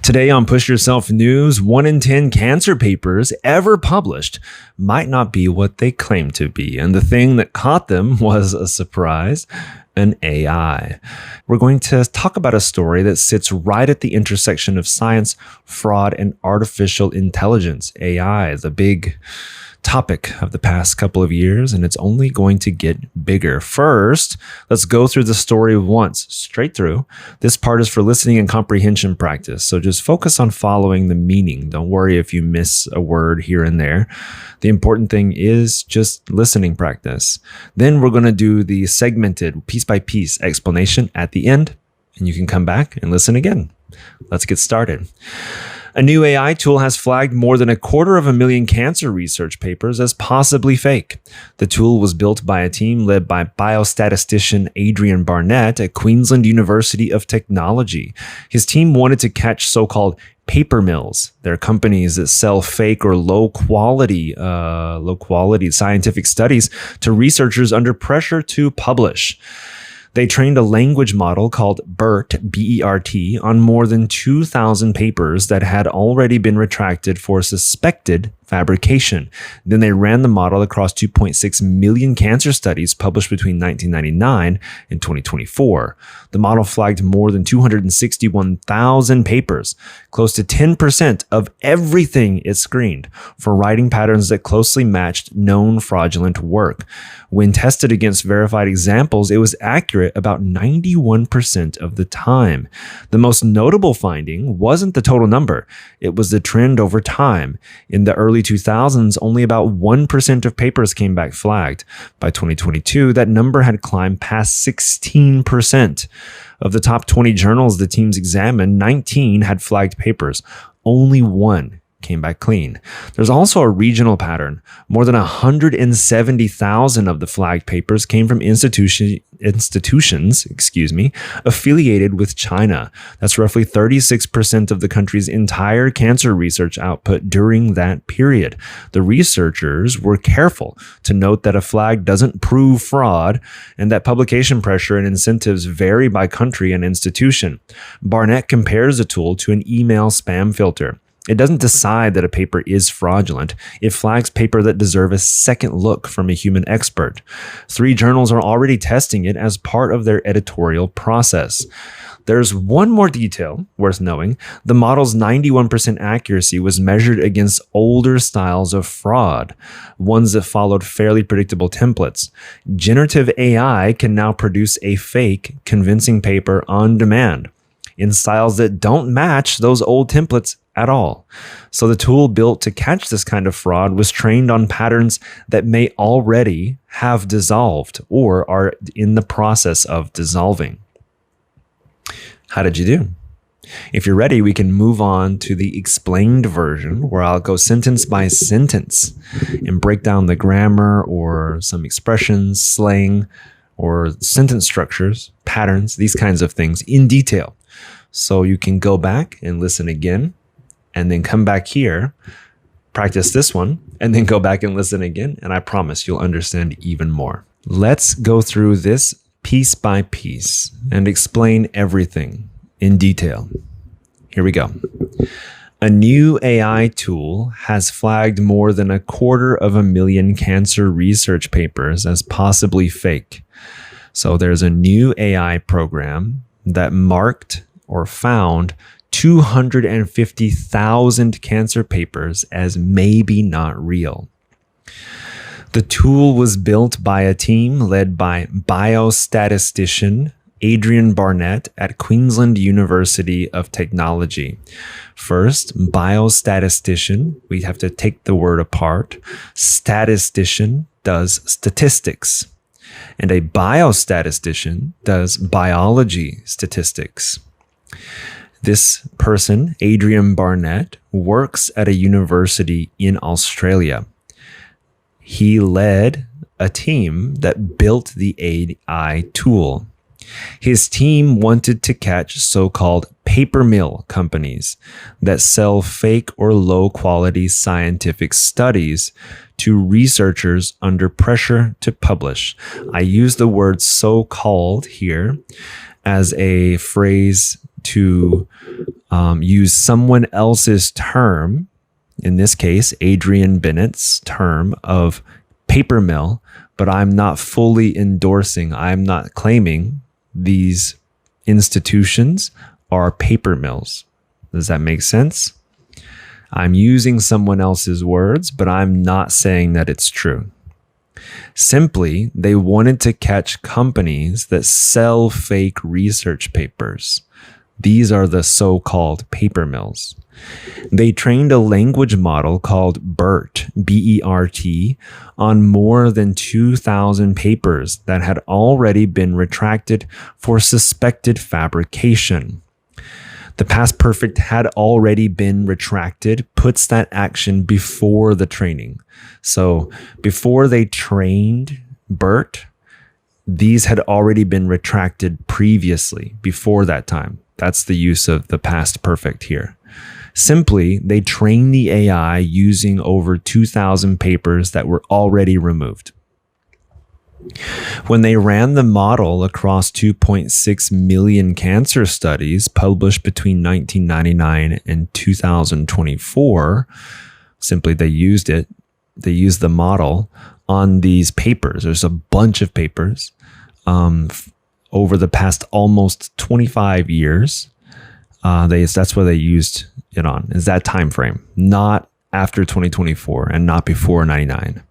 Today on Push Yourself News, 1 in 10 cancer papers ever published might not be what they claim to be. And the thing that caught them was a surprise, an AI. We're going to talk about a story that sits right at the intersection of science, fraud, and artificial intelligence. AI, the big topic of the past couple of years, and it's only going to get bigger. First, let's go through the story once, straight through. This part is for listening and comprehension practice, so just focus on following the meaning. Don't worry if you miss a word here and there. The important thing is just listening practice. Then we're going to do the segmented piece-by-piece explanation at the end, and you can come back and listen again. Let's get started. A new AI tool has flagged more than 250,000 cancer research papers as possibly fake. The tool was built by a team led by biostatistician Adrian Barnett at Queensland University of Technology. His team wanted to catch so-called paper mills. They're companies that sell fake or low quality scientific studies to researchers under pressure to publish. They trained a language model called BERT, B-E-R-T, on more than 2,000 papers that had already been retracted for suspected fabrication. Then they ran the model across 2.6 million cancer studies published between 1999 and 2024. The model flagged more than 261,000 papers, close to 10% of everything it screened, for writing patterns that closely matched known fraudulent work. When tested against verified examples, it was accurate about 91% of the time. The most notable finding wasn't the total number, it was the trend over time. In the early 2000s, only about 1% of papers came back flagged. By 2022, that number had climbed past 16%. Of the top 20 journals the teams examined, 19 had flagged papers. Only one came back clean. There's also a regional pattern. More than 170,000 of the flagged papers came from institutions affiliated with China. That's roughly 36% of the country's entire cancer research output during that period. The researchers were careful to note that a flag doesn't prove fraud and that publication pressure and incentives vary by country and institution. Barnett compares the tool to an email spam filter. It doesn't decide that a paper is fraudulent. It flags paper that deserve a second look from a human expert. 3 journals are already testing it as part of their editorial process. There's one more detail worth knowing. The model's 91% accuracy was measured against older styles of fraud, ones that followed fairly predictable templates. Generative AI can now produce a fake, convincing paper on demand in styles that don't match those old templates at all. So the tool built to catch this kind of fraud was trained on patterns that may already have dissolved or are in the process of dissolving. How did you do? If you're ready, we can move on to the explained version where I'll go sentence by sentence and break down the grammar or some expressions, slang, or sentence structures, patterns, these kinds of things in detail. So you can go back and listen again, and then come back here, practice this one, and then go back and listen again, and I promise you'll understand even more. Let's go through this piece by piece and explain everything in detail. Here we go. A new AI tool has flagged more than 250,000 cancer research papers as possibly fake. So there's a new AI program that marked or found 250,000 cancer papers as maybe not real. The tool was built by a team led by biostatistician Adrian Barnett at Queensland University of Technology. First, biostatistician, we have to take the word apart. Statistician does statistics, and a biostatistician does biology statistics. This person, Adrian Barnett, works at a university in Australia. He led a team that built the AI tool. His team wanted to catch so-called paper mill companies that sell fake or low-quality scientific studies to researchers under pressure to publish. I use the word so-called here as a phrase to use someone else's term, in this case, Adrian Bennett's term of paper mill, but I'm not fully endorsing, I'm not claiming these institutions are paper mills. Does that make sense? I'm using someone else's words, but I'm not saying that it's true. Simply, they wanted to catch companies that sell fake research papers. These are the so-called paper mills. They trained a language model called BERT, B-E-R-T, on more than 2,000 papers that had already been retracted for suspected fabrication. The past perfect had already been retracted, puts that action before the training. So before they trained BERT, these had already been retracted previously, before that time. That's the use of the past perfect here. Simply, they trained the AI using over 2,000 papers that were already removed. When they ran the model across 2.6 million cancer studies published between 1999 and 2024, simply they used the model on these papers. There's a bunch of papers over the past almost 25 years. That's what they used it on, is that time frame, not after 2024 and not before 99.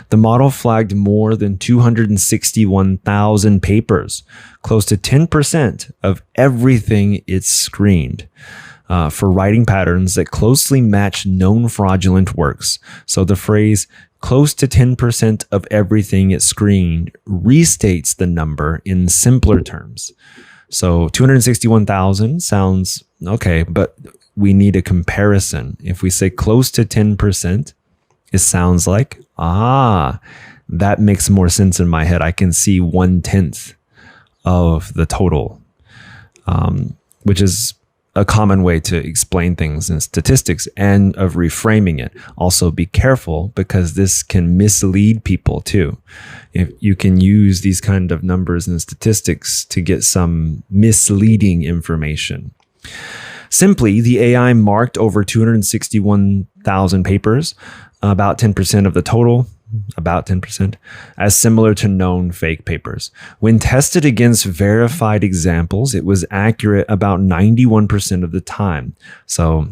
The model flagged more than 261,000 papers, close to 10% of everything it screened, for writing patterns that closely match known fraudulent works. So the phrase close to 10% of everything it screened restates the number in simpler terms. So 261,000 sounds okay, but we need a comparison. If we say close to 10%, it sounds like, that makes more sense in my head. I can see 1/10 of the total, which is a common way to explain things in statistics and of reframing it. Also be careful because this can mislead people too. If you can use these kind of numbers and statistics to get some misleading information. Simply, the AI marked over 261,000 papers, about 10% of the total, about 10%, as similar to known fake papers. When tested against verified examples, it was accurate about 91% of the time. So,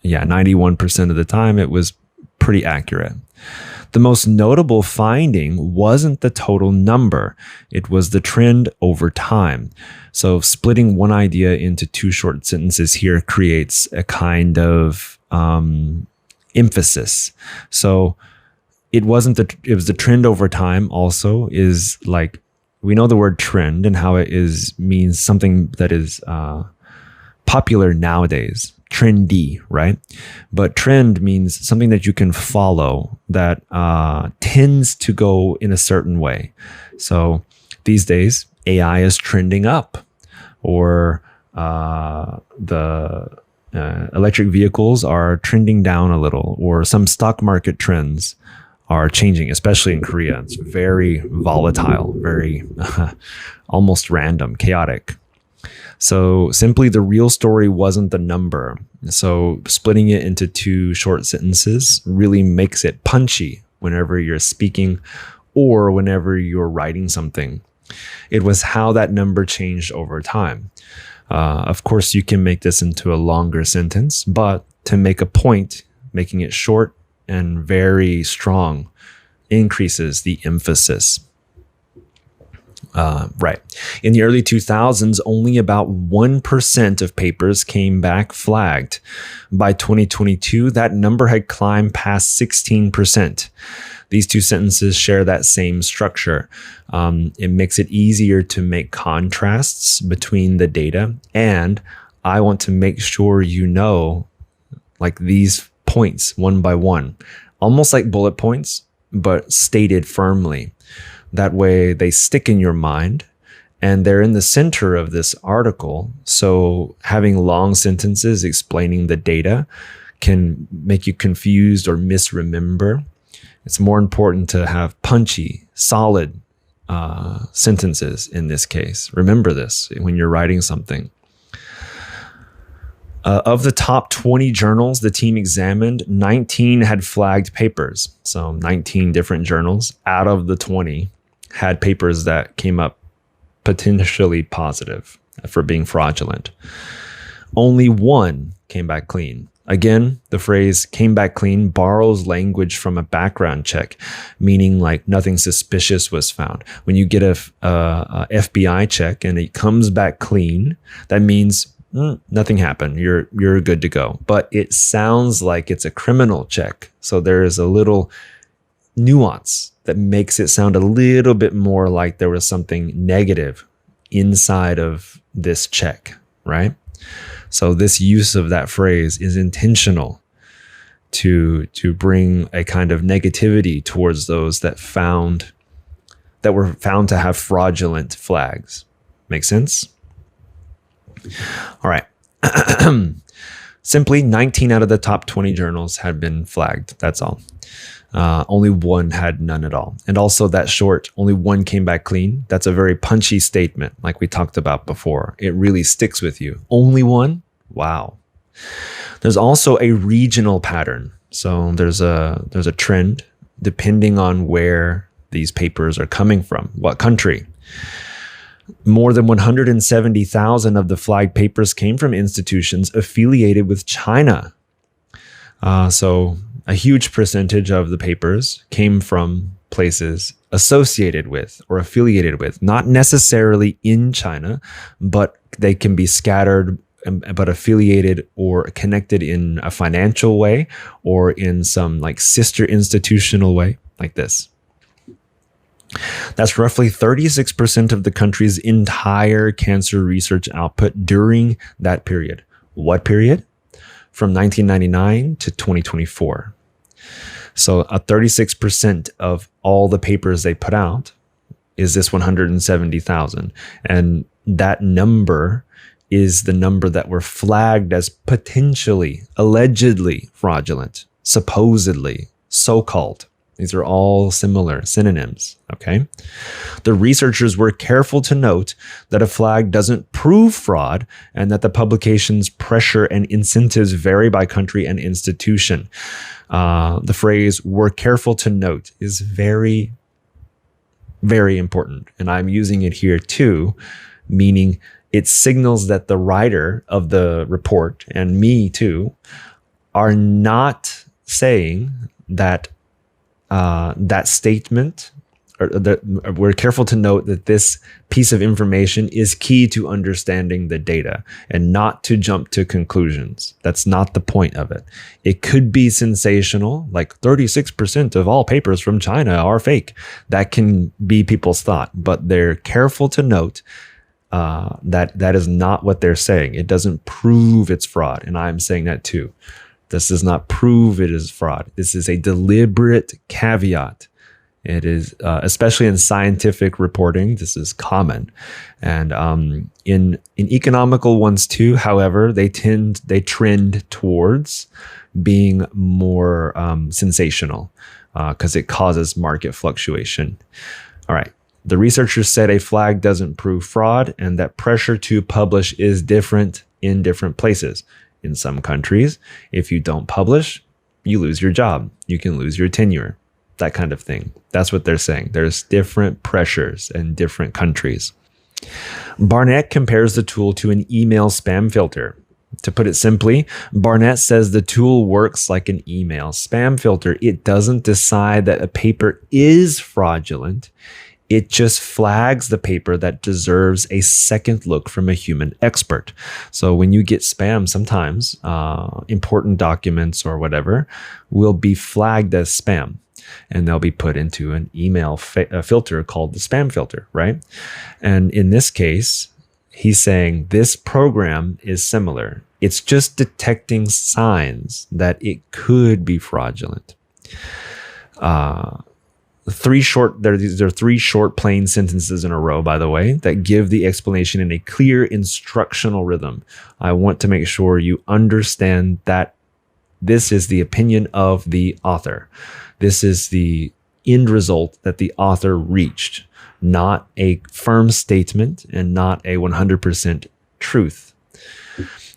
91% of the time, it was pretty accurate. The most notable finding wasn't the total number. It was the trend over time. So splitting one idea into two short sentences here creates a kind of emphasis. So it was the trend over time also is like, we know the word trend and how it means something that is popular nowadays. Trendy, right? But trend means something that you can follow that tends to go in a certain way. So these days, AI is trending up, or the electric vehicles are trending down a little, or some stock market trends are changing, especially in Korea. It's very volatile, very almost random, chaotic. So simply the real story wasn't the number. So splitting it into two short sentences really makes it punchy whenever you're speaking or whenever you're writing something. It was how that number changed over time. Of course, you can make this into a longer sentence, but to make a point, making it short and very strong increases the emphasis. Right. In the early 2000s, only about 1% of papers came back flagged. By 2022, that number had climbed past 16%. These two sentences share that same structure. It makes it easier to make contrasts between the data, and I want to make sure you know, like these points one by one, almost like bullet points, but stated firmly. That way they stick in your mind and they're in the center of this article. So having long sentences explaining the data can make you confused or misremember. It's more important to have punchy, solid sentences in this case. Remember this when you're writing something. Of the top 20 journals the team examined, 19 had flagged papers. So 19 different journals out of the 20 had papers that came up potentially positive for being fraudulent. Only one came back clean. Again, the phrase came back clean borrows language from a background check, meaning like nothing suspicious was found. When you get a FBI check and it comes back clean, that means nothing happened. You're good to go. But it sounds like it's a criminal check. So there is a little nuance that makes it sound a little bit more like there was something negative inside of this check, right? So this use of that phrase is intentional to bring a kind of negativity towards those that were found to have fraudulent flags. Make sense? All right. Simply 19 out of the top 20 journals had been flagged. That's all. Only one had none at all. And also that short, only one came back clean. That's a very punchy statement, like we talked about before. It really sticks with you. Only one? Wow. There's also a regional pattern. So there's a trend depending on where these papers are coming from, what country. More than 170,000 of the flagged papers came from institutions affiliated with China. So a huge percentage of the papers came from places associated with or affiliated with, not necessarily in China, but they can be scattered, but affiliated or connected in a financial way or in some like sister institutional way, like this. That's roughly 36% of the country's entire cancer research output during that period. What period? From 1999 to 2024. So 36% of all the papers they put out is this 170,000. And that number is the number that were flagged as potentially, allegedly fraudulent, supposedly, so-called. These are all similar synonyms, okay? The researchers were careful to note that a flag doesn't prove fraud and that the publication's pressure and incentives vary by country and institution. The phrase, "we're careful to note," is very, very important. And I'm using it here too, meaning it signals that the writer of the report, and me too, are not saying that that statement, or that we're careful to note that this piece of information is key to understanding the data and not to jump to conclusions. That's not the point of it. It could be sensational, like 36% of all papers from China are fake. That can be people's thought, but they're careful to note that is not what they're saying. It doesn't prove it's fraud. And I'm saying that too. This does not prove it is fraud. This is a deliberate caveat. It is, especially in scientific reporting, this is common. And in economical ones too, however, they trend towards being more sensational because it causes market fluctuation. All right. The researchers said a flag doesn't prove fraud and that pressure to publish is different in different places. In some countries, if you don't publish, you lose your job. You can lose your tenure, that kind of thing. That's what they're saying. There's different pressures in different countries. Barnett compares the tool to an email spam filter. To put it simply, Barnett says the tool works like an email spam filter. It doesn't decide that a paper is fraudulent. It just flags the paper that deserves a second look from a human expert. So when you get spam, sometimes important documents or whatever will be flagged as spam, and they'll be put into an email filter called the spam filter, right? And in this case, he's saying this program is similar. It's just detecting signs that it could be fraudulent. There are three short plain sentences in a row, by the way, that give the explanation in a clear instructional rhythm. I want to make sure you understand that this is the opinion of the author. This is the end result that the author reached, not a firm statement and not a 100% truth.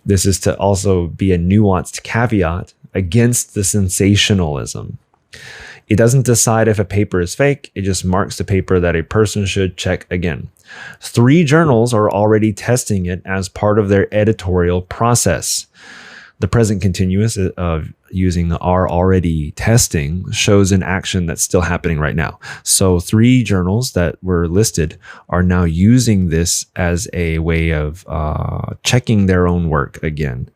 This is to also be a nuanced caveat against the sensationalism. It doesn't decide if a paper is fake. It just marks the paper that a person should check again. 3 journals are already testing it as part of their editorial process. The present continuous of using the are already testing shows an action that's still happening right now. So 3 journals that were listed are now using this as a way of checking their own work again.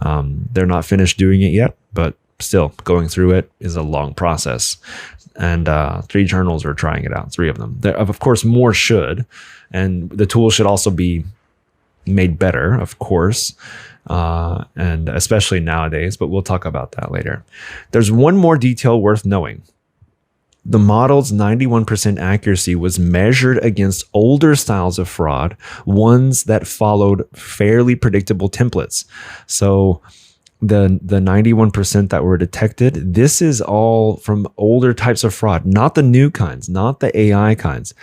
They're not finished doing it yet, but still going through it is a long process. And 3 journals are trying it out, 3 of them. There, of course, more should. And the tool should also be made better, of course. And especially nowadays, but we'll talk about that later. There's one more detail worth knowing. The model's 91% accuracy was measured against older styles of fraud, ones that followed fairly predictable templates. So the 91% that were detected, this is all from older types of fraud, not the new kinds, not the AI kinds.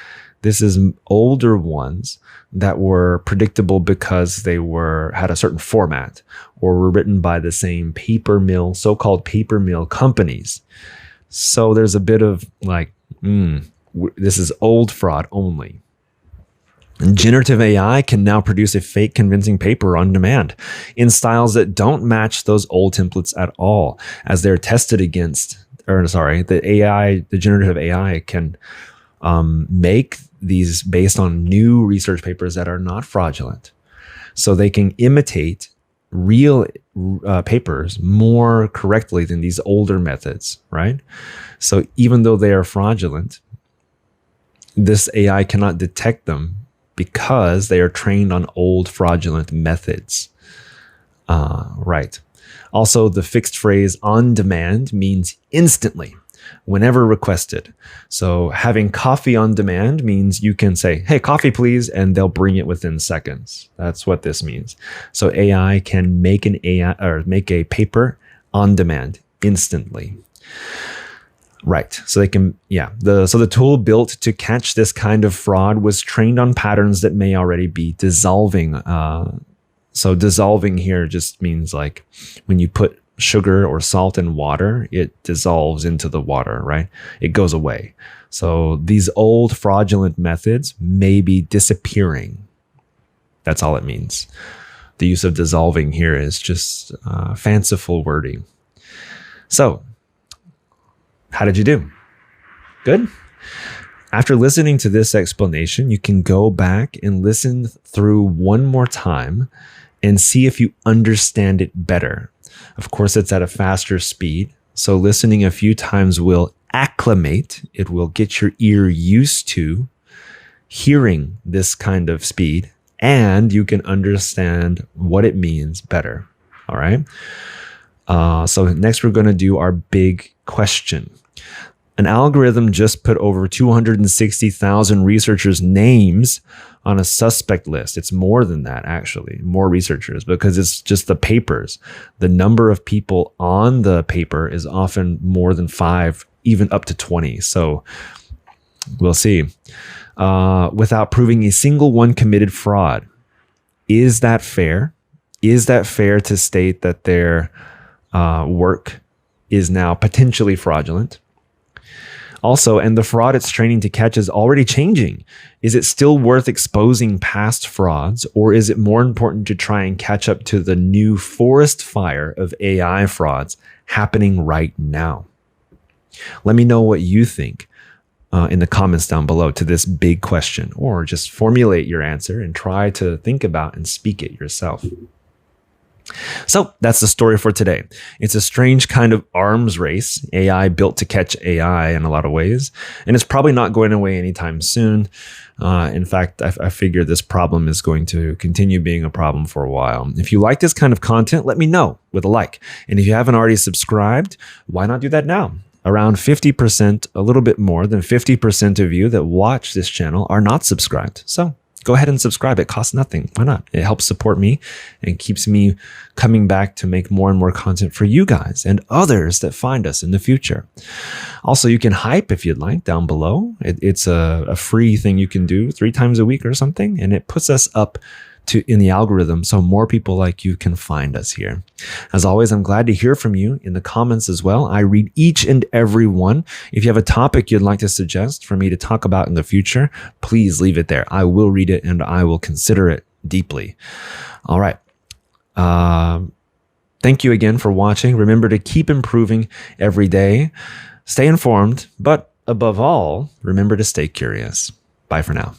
This is older ones that were predictable because they had a certain format or were written by the same paper mill, so-called paper mill companies. So there's a bit of like, this is old fraud only. And generative AI can now produce a fake convincing paper on demand in styles that don't match those old templates at all, as they're tested against, the generative AI can make these based on new research papers that are not fraudulent. So they can imitate real papers more correctly than these older methods, right? So even though they are fraudulent, this AI cannot detect them because they are trained on old fraudulent methods. Right. Also, the fixed phrase on demand means instantly, whenever requested. So having coffee on demand means you can say, hey, coffee, please, and they'll bring it within seconds. That's what this means. So AI can make make a paper on demand instantly. Right. So they can, so the tool built to catch this kind of fraud was trained on patterns that may already be dissolving. So dissolving here just means like when you put sugar or salt in water, it dissolves into the water, right? It goes away. So these old fraudulent methods may be disappearing. That's all it means. The use of dissolving here is just fanciful wording. So, how did you do? Good? After listening to this explanation, you can go back and listen through one more time and see if you understand it better. Of course, it's at a faster speed, so listening a few times will acclimate. It will get your ear used to hearing this kind of speed, and you can understand what it means better. All right? So next we're going to do our big question. An algorithm just put over 260,000 researchers' names on a suspect list. It's more than that, actually, more researchers, because it's just the papers. The number of people on the paper is often more than 5, even up to 20. So we'll see. Without proving a single one committed fraud. Is that fair? Is that fair to state that their work is now potentially fraudulent? Also, and the fraud it's training to catch is already changing. Is it still worth exposing past frauds, or is it more important to try and catch up to the new forest fire of AI frauds happening right now? Let me know what you think in the comments down below to this big question, or just formulate your answer and try to think about and speak it yourself. So that's the story for today. It's a strange kind of arms race, AI built to catch AI in a lot of ways, and it's probably not going away anytime soon. In fact, I figure this problem is going to continue being a problem for a while. If you like this kind of content, let me know with a like. And if you haven't already subscribed, why not do that now? Around 50%, a little bit more than 50% of you that watch this channel are not subscribed. So go ahead and subscribe. It costs nothing. Why not? It helps support me and keeps me coming back to make more and more content for you guys and others that find us in the future. Also, you can hype if you'd like down below. It's a free thing you can do 3 times a week or something, and it puts us up in the algorithm so more people like you can find us here. As always, I'm glad to hear from you in the comments as well. I read each and every one. If you have a topic you'd like to suggest for me to talk about in the future, please leave it there. I will read it and I will consider it deeply. All right. Thank you again for watching. Remember to keep improving every day. Stay informed, but above all, remember to stay curious. Bye for now.